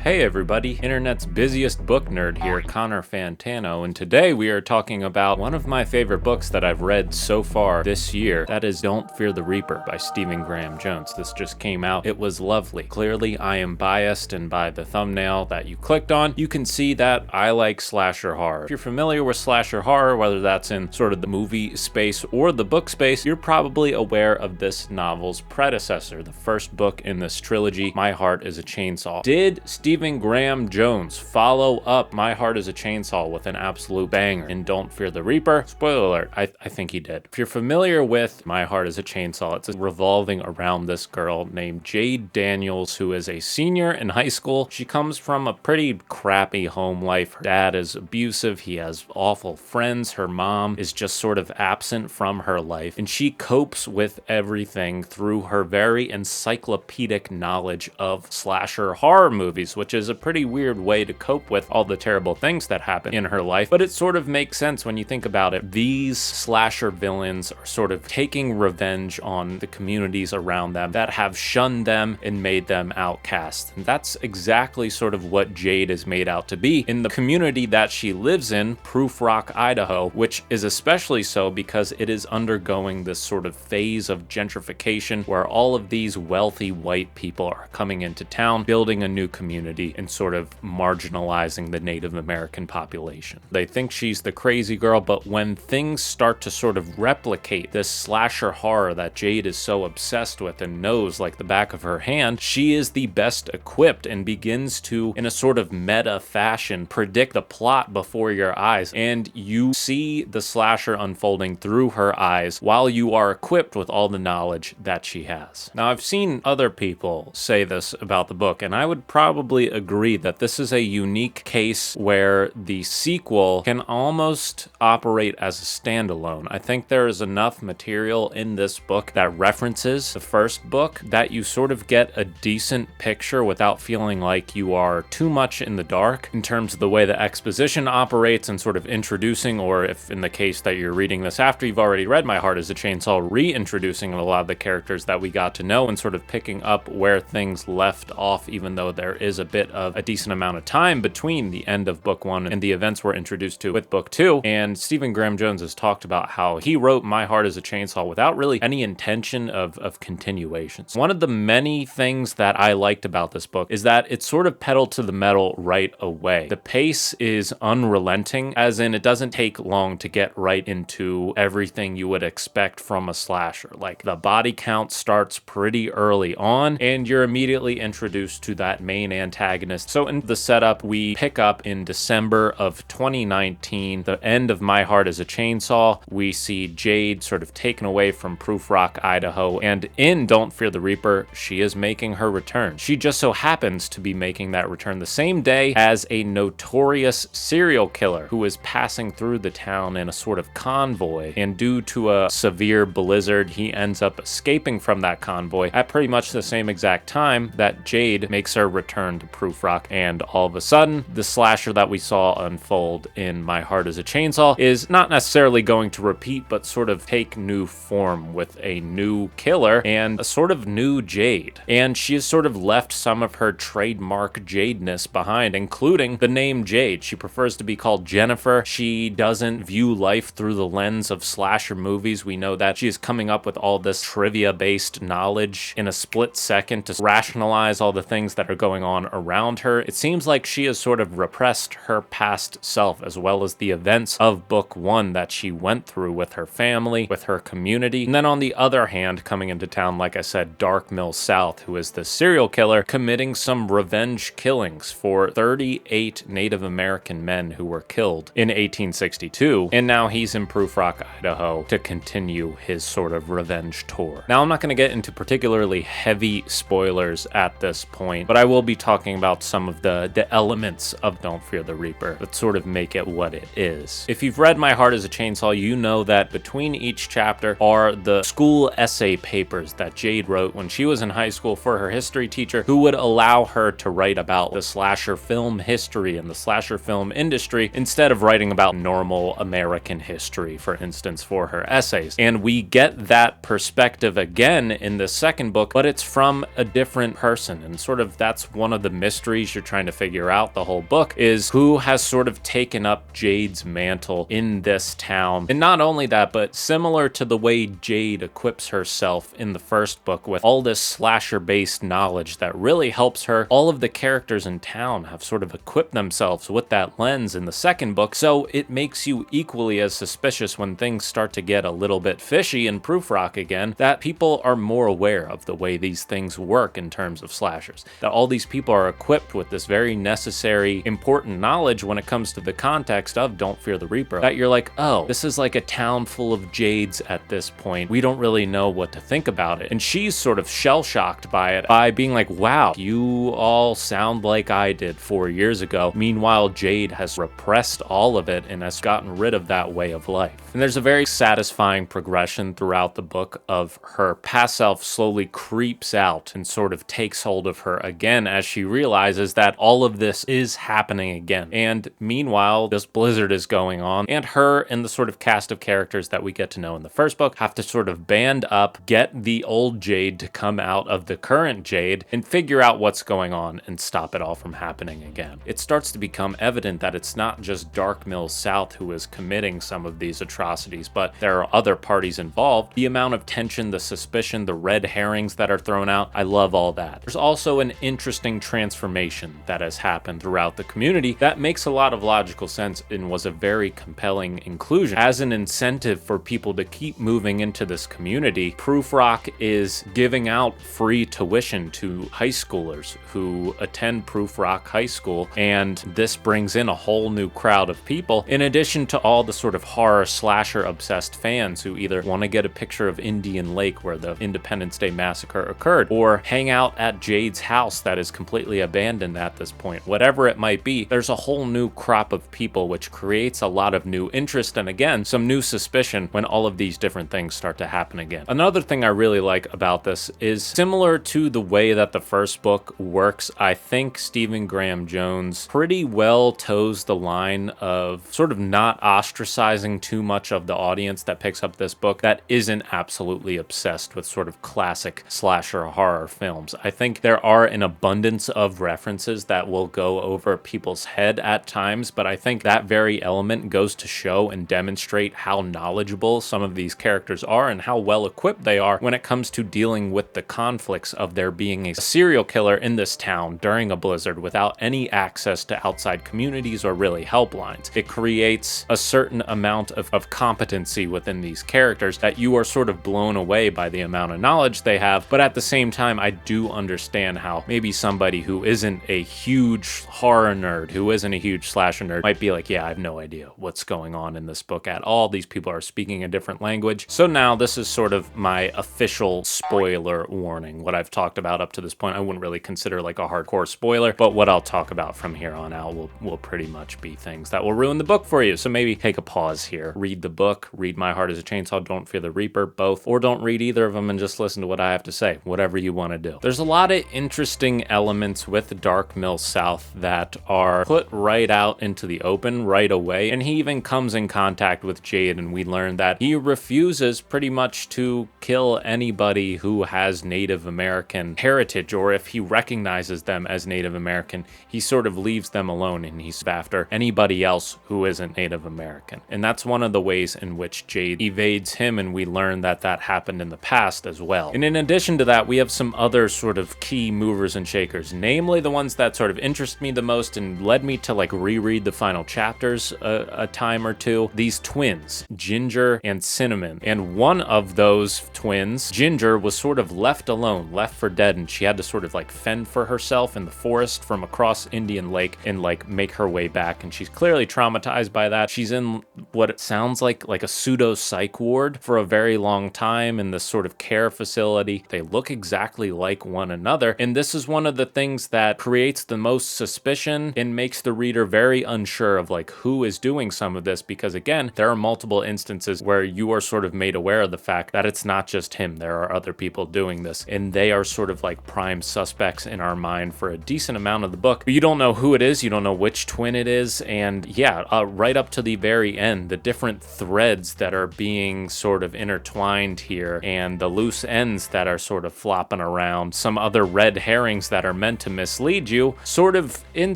Hey everybody, internet's busiest book nerd here, Connor Fantano, and today we are talking about one of my favorite books that I've read so far this year. That is Don't Fear the Reaper by Stephen Graham Jones. This just came out. It was lovely. Clearly, I am biased, and by the thumbnail that you clicked on, you can see that I like slasher horror. If you're familiar with slasher horror, whether that's in sort of the movie space or the book space, you're probably aware of this novel's predecessor, the first book in this trilogy, My Heart is a Chainsaw. Did Stephen Graham Jones follow up My Heart is a Chainsaw with an absolute banger in Don't Fear the Reaper? Spoiler alert, I think he did. If you're familiar with My Heart is a Chainsaw, it's revolving around this girl named Jade Daniels, who is a senior in high school. She comes from a pretty crappy home life. Her dad is abusive, he has awful friends, her mom is just sort of absent from her life, and she copes with everything through her very encyclopedic knowledge of slasher horror movies, which is a pretty weird way to cope with all the terrible things that happen in her life, but it sort of makes sense when you think about it. These slasher villains are sort of taking revenge on the communities around them that have shunned them and made them outcasts. And that's exactly sort of what Jade is made out to be in the community that she lives in, Proof Rock, Idaho, which is especially so because it is undergoing this sort of phase of gentrification where all of these wealthy white people are coming into town, building a new community and sort of marginalizing the Native American population. They think she's the crazy girl, but when things start to sort of replicate this slasher horror that Jade is so obsessed with and knows like the back of her hand, she is the best equipped and begins to, in a sort of meta fashion, predict the plot before your eyes, and you see the slasher unfolding through her eyes while you are equipped with all the knowledge that she has. Now, I've seen other people say this about the book, and I would probably agree that this is a unique case where the sequel can almost operate as a standalone. I think there is enough material in this book that references the first book that you sort of get a decent picture without feeling like you are too much in the dark in terms of the way the exposition operates and sort of introducing, or if in the case that you're reading this after you've already read My Heart is a Chainsaw, reintroducing a lot of the characters that we got to know and sort of picking up where things left off, even though there is a bit of a decent amount of time between the end of book one and the events we're introduced to with book two. And Stephen Graham Jones has talked about how he wrote My Heart is a Chainsaw without really any intention of continuations. One of the many things that I liked about this book is that it sort of pedaled to the metal right away. The pace is unrelenting, as in it doesn't take long to get right into everything you would expect from a slasher. Like, the body count starts pretty early on and you're immediately introduced to that main antagonist. So in the setup, we pick up in December of 2019, the end of My Heart is a Chainsaw. We see Jade sort of taken away from Proof Rock, Idaho, and in Don't Fear the Reaper, she is making her return. She just so happens to be making that return the same day as a notorious serial killer who is passing through the town in a sort of convoy, and due to a severe blizzard, he ends up escaping from that convoy at pretty much the same exact time that Jade makes her return to Proof Rock. And all of a sudden, the slasher that we saw unfold in My Heart is a Chainsaw is not necessarily going to repeat, but sort of take new form with a new killer and a sort of new Jade. And she has sort of left some of her trademark Jadeness behind, including the name Jade. She prefers to be called Jennifer. She doesn't view life through the lens of slasher movies. We know that she is coming up with all this trivia-based knowledge in a split second to rationalize all the things that are going on around her. It seems like she has sort of repressed her past self, as well as the events of book one that she went through with her family, with her community. And then on the other hand, coming into town, like I said, Dark Mill South, who is the serial killer, committing some revenge killings for 38 Native American men who were killed in 1862. And now he's in Proof Rock, Idaho to continue his sort of revenge tour. Now, I'm not going to get into particularly heavy spoilers at this point, but I will be talking about some of the elements of Don't Fear the Reaper that sort of make it what it is. If you've read My Heart is a Chainsaw, you know that between each chapter are the school essay papers that Jade wrote when she was in high school for her history teacher, who would allow her to write about the slasher film history and the slasher film industry instead of writing about normal American history, for instance, for her essays. And we get that perspective again in the second book, but it's from a different person, and sort of that's one of the mysteries you're trying to figure out the whole book is who has sort of taken up Jade's mantle in this town. And not only that, but similar to the way Jade equips herself in the first book with all this slasher-based knowledge that really helps her, all of the characters in town have sort of equipped themselves with that lens in the second book, so it makes you equally as suspicious when things start to get a little bit fishy in Prufrock again, that people are more aware of the way these things work in terms of slashers. That all these people are equipped with this very necessary, important knowledge when it comes to the context of Don't Fear the Reaper. That you're like, oh, this is like a town full of Jades at this point. We don't really know what to think about it. And she's sort of shell-shocked by it, by being like, wow, you all sound like I did 4 years ago. Meanwhile, Jade has repressed all of it and has gotten rid of that way of life. And there's a very satisfying progression throughout the book of her past self slowly creeps out and sort of takes hold of her again as she realizes that all of this is happening again. And meanwhile, this blizzard is going on, and her and the sort of cast of characters that we get to know in the first book have to sort of band up, get the old Jade to come out of the current Jade, and figure out what's going on and stop it all from happening again. It starts to become evident that it's not just Dark Mills South who is committing some of these atrocities, but there are other parties involved. The amount of tension, the suspicion, the red herrings that are thrown out, I love all that. There's also an interesting transformation that has happened throughout the community that makes a lot of logical sense and was a very compelling inclusion. As an incentive for people to keep moving into this community, Prufrock is giving out free tuition to high schoolers who attend Prufrock High School, and this brings in a whole new crowd of people, in addition to all the sort of horror slasher obsessed fans who either want to get a picture of Indian Lake where the Independence Day massacre occurred, or hang out at Jade's house that is completely abandoned at this point. Whatever it might be, there's a whole new crop of people, which creates a lot of new interest and again, some new suspicion when all of these different things start to happen again. Another thing I really like about this is similar to the way that the first book works. I think Stephen Graham Jones pretty well toes the line of sort of not ostracizing too much of the audience that picks up this book that isn't absolutely obsessed with sort of classic slasher horror films. I think there are an abundance of references that will go over people's head at times, but I think that very element goes to show and demonstrate how knowledgeable some of these characters are and how well equipped they are when it comes to dealing with the conflicts of there being a serial killer in this town during a blizzard without any access to outside communities or really helplines. It creates a certain amount of competency within these characters that you are sort of blown away by the amount of knowledge they have, but at the same time, I do understand how maybe somebody who isn't a huge horror nerd, who isn't a huge slasher nerd, might be like, yeah, I have no idea what's going on in this book at all. These people are speaking a different language. So now this is sort of my official spoiler warning. What I've talked about up to this point, I wouldn't really consider like a hardcore spoiler, but what I'll talk about from here on out will pretty much be things that will ruin the book for you. So maybe take a pause here, read the book, read My Heart is a Chainsaw, Don't Fear the Reaper, both, or don't read either of them and just listen to what I have to say, whatever you want to do. There's a lot of interesting elements with Dark Mills South that are put right out into the open right away, and he even comes in contact with Jade, and we learn that he refuses pretty much to kill anybody who has Native American heritage, or if he recognizes them as Native American, he sort of leaves them alone and he's after anybody else who isn't Native American. And that's one of the ways in which Jade evades him, and we learn that that happened in the past as well. And in addition to that, we have some other sort of key movers and shakers, namely the ones that sort of interest me the most and led me to like reread the final chapters a time or two. These twins, Ginger and Cinnamon. And one of those twins, Ginger, was sort of left alone, left for dead, and she had to sort of like fend for herself in the forest from across Indian Lake and like make her way back. And she's clearly traumatized by that. She's in what it sounds like a pseudo psych ward for a very long time in this sort of care facility. They look exactly like one another. And this is one of the things that creates the most suspicion and makes the reader very unsure of like who is doing some of this, because again, there are multiple instances where you are sort of made aware of the fact that it's not just him. There are other people doing this, and they are sort of like prime suspects in our mind for a decent amount of the book. But you don't know who it is, you don't know which twin it is, and yeah, right up to the very end, the different threads that are being sort of intertwined here, and the loose ends that are sort of flopping around, some other red herrings that are meant meant to mislead you sort of in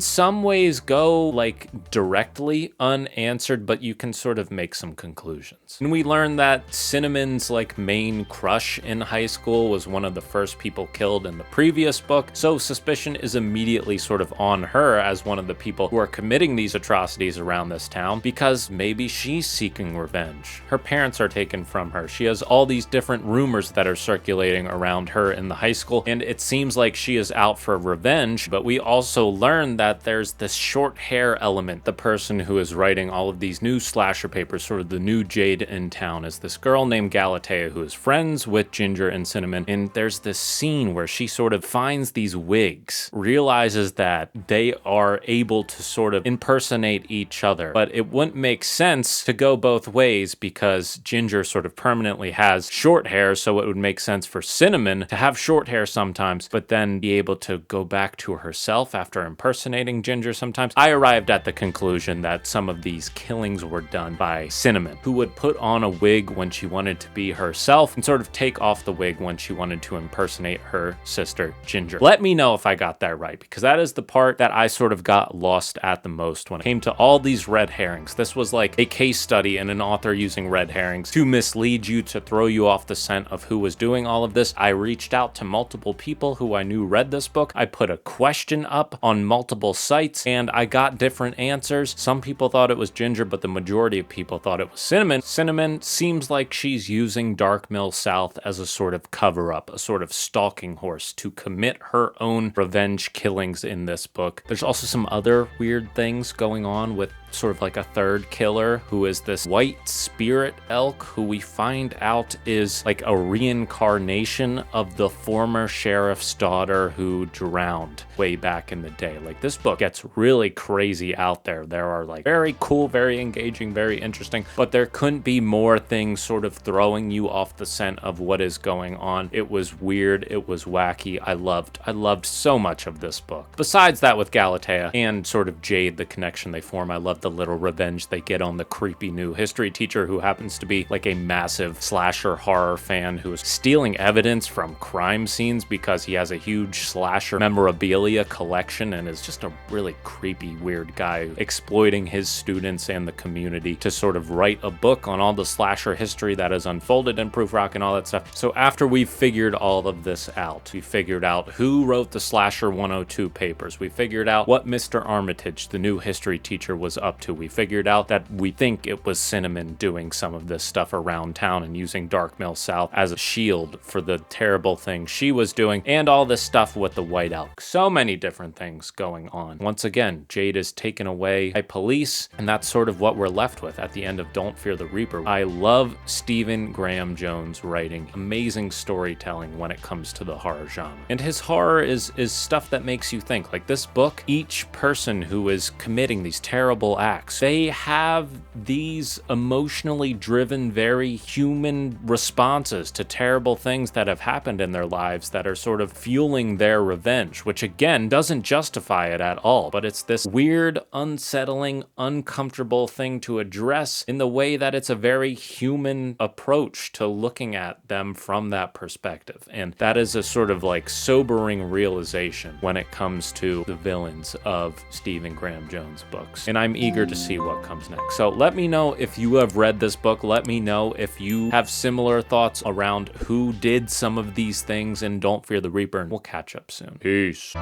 some ways go like directly unanswered, but you can sort of make some conclusions. And we learn that Cinnamon's like main crush in high school was one of the first people killed in the previous book, so suspicion is immediately sort of on her as one of the people who are committing these atrocities around this town, because maybe she's seeking revenge. Her parents are taken from her. She has all these different rumors that are circulating around her in the high school, and it seems like she is out for revenge. But we also learn that there's this short hair element. The person who is writing all of these new slasher papers, sort of the new Jade in town, is this girl named Galatea who is friends with Ginger and Cinnamon. And there's this scene where she sort of finds these wigs, realizes that they are able to sort of impersonate each other. But it wouldn't make sense to go both ways, because Ginger sort of permanently has short hair, so it would make sense for Cinnamon to have short hair sometimes, but then be able to go back to herself after impersonating Ginger sometimes. I arrived at the conclusion that some of these killings were done by Cinnamon, who would put on a wig when she wanted to be herself and sort of take off the wig when she wanted to impersonate her sister Ginger. Let me know if I got that right, because that is the part that I sort of got lost at the most when it came to all these red herrings. This was like a case study in an author using red herrings to mislead you, to throw you off the scent of who was doing all of this. I reached out to multiple people who I knew read this book. I put a question up on multiple sites and I got different answers. Some people thought it was Ginger, but the majority of people thought it was Cinnamon. Cinnamon seems like she's using Dark Mill South as a sort of cover-up, a sort of stalking horse to commit her own revenge killings in this book. There's also some other weird things going on with sort of like a third killer who is this white spirit elk who we find out is like a reincarnation of the former sheriff's daughter who drowned way back in the day. Like, this book gets really crazy out there. There are like very cool, very engaging, very interesting, but there couldn't be more things sort of throwing you off the scent of what is going on. It was weird, it was wacky. I loved so much of this book. Besides that, with Galatea and sort of Jade, the connection they form, I love the little revenge they get on the creepy new history teacher who happens to be like a massive slasher horror fan who is stealing evidence from crime scenes because he has a huge slasher memorabilia collection and is just a really creepy, weird guy exploiting his students and the community to sort of write a book on all the slasher history that has unfolded in Prufrock and all that stuff. So after we figured all of this out, we figured out who wrote the Slasher 102 papers, we figured out what Mr. Armitage, the new history teacher, was up to. We figured out that we think it was Cinnamon doing some of this stuff around town and using Dark Mill South as a shield for the terrible thing she was doing, and all this stuff with the White Elk. So many different things going on. Once again, Jade is taken away by police, and that's sort of what we're left with at the end of Don't Fear the Reaper. I love Stephen Graham Jones writing. Amazing storytelling when it comes to the horror genre. And his horror is stuff that makes you think. Like, this book, each person who is committing these terrible acts, they have these emotionally driven, very human responses to terrible things that have happened in their lives that are sort of fueling their revenge, which again doesn't justify it at all, but it's this weird, unsettling, uncomfortable thing to address in the way that it's a very human approach to looking at them from that perspective. And that is a sort of like sobering realization when it comes to the villains of Stephen Graham Jones books. And I'm eager to see what comes next. So let me know if you have read this book. Let me know if you have similar thoughts around who did some of these things in Don't Fear the Reaper, and we'll catch up soon. Peace.